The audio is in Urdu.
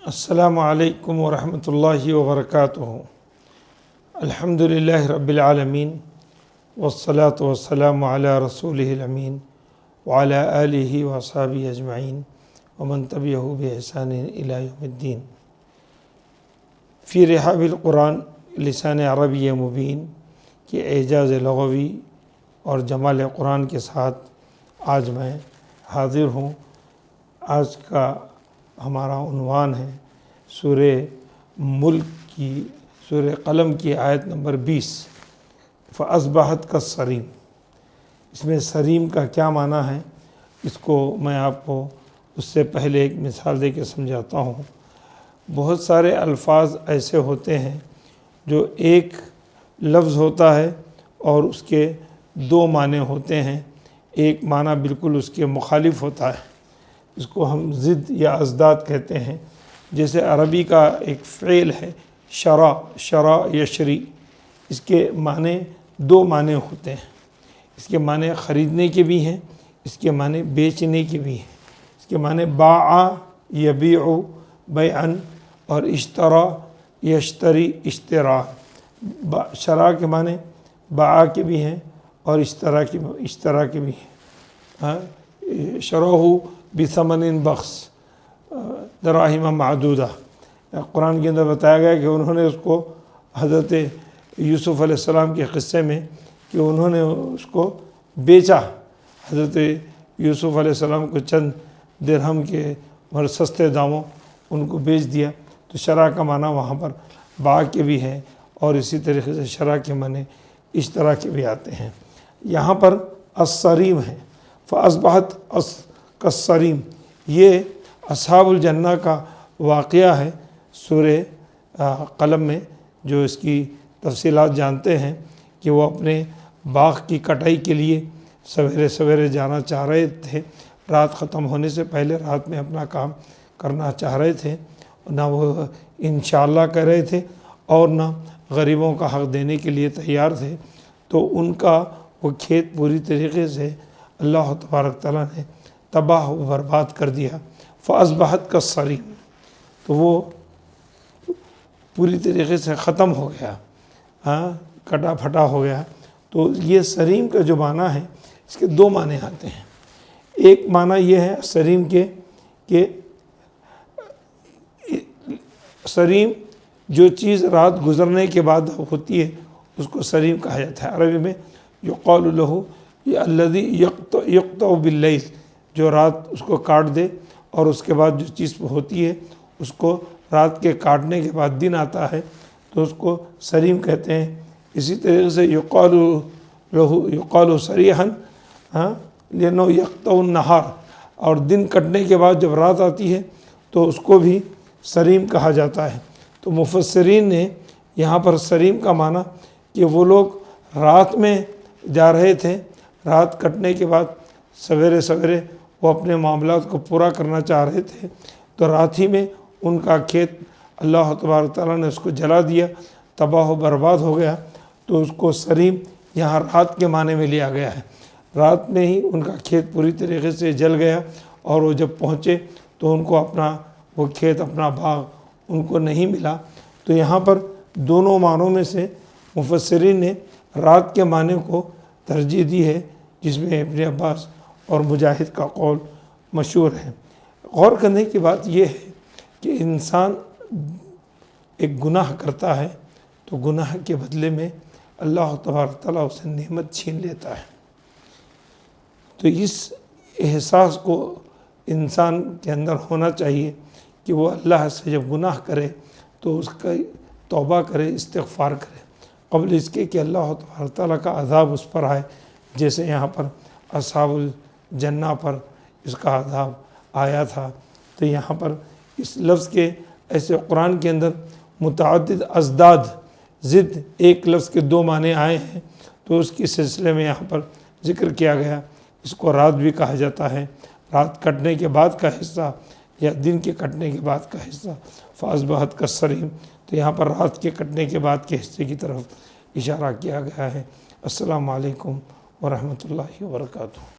السلام علیکم ورحمۃ اللہ وبرکاتہ۔ الحمدللہ رب العالمین والصلاة والسلام علی رسولہ الامین وعلی آلہ واصحابہ اجمعین ومن تبعہ بإحسان الی یوم الدین۔ فی رحاب القرآن لسان عربی مبین کی اعجاز لغوی اور جمال قرآن کے ساتھ آج میں حاضر ہوں۔ آج کا ہمارا عنوان ہے سورہ ملک کی سورہ قلم کی آیت نمبر 20 فَأَصْبَحَتْ كَالصَّرِيمِ۔ اس میں صریم کا کیا معنی ہے اس کو میں آپ کو اس سے پہلے ایک مثال دے کے سمجھاتا ہوں۔ بہت سارے الفاظ ایسے ہوتے ہیں جو ایک لفظ ہوتا ہے اور اس کے دو معنی ہوتے ہیں، ایک معنی بالکل اس کے مخالف ہوتا ہے، اس کو ہم ضد یا اضداد کہتے ہیں۔ جیسے عربی کا ایک فعل ہے شرا یشری، اس کے معنی دو معنی ہوتے ہیں، اس کے معنی خریدنے کے بھی ہیں، اس کے معنی بیچنے کے بھی ہیں۔ اس کے معنی باع یبیع بیعا اور اشترا یشتری اشتراء۔ شرا کے معنی باع کے بھی ہیں اور اشترا کے بھی ہیں۔ شروہ بثمن بخس دراہم معدودہ، قرآن کے اندر بتایا گیا کہ انہوں نے اس کو حضرت یوسف علیہ السلام کے قصے میں کہ انہوں نے اس کو بیچا، حضرت یوسف علیہ السلام کو چند درہم کے اور سستے داموں ان کو بیچ دیا۔ تو شرع کا معنی وہاں پر باع کے بھی ہے اور اسی طریقے سے شرع کے معنی اشترا کے بھی آتے ہیں۔ یہاں پر الصریم ہے، فَأَصْبَحَتْ كَالصَّرِيمِ، یہ اصحاب الجنہ کا واقعہ ہے سورہ قلم میں، جو اس کی تفصیلات جانتے ہیں کہ وہ اپنے باغ کی کٹائی کے لیے سویرے سویرے جانا چاہ رہے تھے، رات ختم ہونے سے پہلے رات میں اپنا کام کرنا چاہ رہے تھے، نہ وہ انشاءاللہ کہہ رہے تھے اور نہ غریبوں کا حق دینے کے لیے تیار تھے۔ تو ان کا وہ کھیت پوری طریقے سے اللہ تبارک تعالیٰ نے تباہ و برباد کر دیا۔ فَأَصْبَحَتْ كَالصَّرِيمِ، تو وہ پوری طریقے سے ختم ہو گیا، کٹا پھٹا ہو گیا۔ تو یہ سریم کا جو معنی ہے اس کے دو معنی آتے ہیں۔ ایک معنی یہ ہے سریم کے کہ سریم جو چیز رات گزرنے کے بعد ہوتی ہے اس کو سریم کہا جاتا ہے۔ عربی میں یقال لہ الذی یقطع باللیل، جو رات اس کو کاٹ دے اور اس کے بعد جو چیز ہوتی ہے اس کو رات کے کاٹنے کے بعد دن آتا ہے تو اس کو سریم کہتے ہیں۔ اسی طریقے سے یقال صریحا لأنه یقطع النہار، اور دن کٹنے کے بعد جب رات آتی ہے تو اس کو بھی سریم کہا جاتا ہے۔ تو مفسرین نے یہاں پر سریم کا معنی کہ وہ لوگ رات میں جا رہے تھے، رات کٹنے کے بعد سویرے سویرے وہ اپنے معاملات کو پورا کرنا چاہ رہے تھے، تو رات ہی میں ان کا کھیت اللہ تبارک تعالیٰ نے اس کو جلا دیا، تباہ و برباد ہو گیا۔ تو اس کو سریم یہاں رات کے معنی میں لیا گیا ہے، رات میں ہی ان کا کھیت پوری طریقے سے جل گیا اور وہ جب پہنچے تو ان کو اپنا وہ کھیت اپنا باغ ان کو نہیں ملا۔ تو یہاں پر دونوں معنوں میں سے مفسرین نے رات کے معنی کو ترجیح دی ہے، جس میں ابن عباس اور مجاہد کا قول مشہور ہے۔ غور کرنے کی بات یہ ہے کہ انسان ایک گناہ کرتا ہے تو گناہ کے بدلے میں اللہ تبارک تعالیٰ اسے نعمت چھین لیتا ہے۔ تو اس احساس کو انسان کے اندر ہونا چاہیے کہ وہ اللہ سے جب گناہ کرے تو اس کا توبہ کرے، استغفار کرے، قبل اس کے کہ اللہ تبارک تعالیٰ کا عذاب اس پر آئے، جیسے یہاں پر اصحاب الجنہ پر اس کا عذاب آیا تھا۔ تو یہاں پر اس لفظ کے ایسے قرآن کے اندر متعدد ازداد ضد ایک لفظ کے دو معنی آئے ہیں، تو اس کے سلسلے میں یہاں پر ذکر کیا گیا۔ اس کو رات بھی کہا جاتا ہے، رات کٹنے کے بعد کا حصہ یا دن کے کٹنے کے بعد کا حصہ۔ فَأَصْبَحَتْ كَالصَّرِيمِ، تو یہاں پر رات کے کٹنے کے بعد کے حصے کی طرف اشارہ کیا گیا ہے۔ السلام علیکم ورحمۃ اللہ وبرکاتہ۔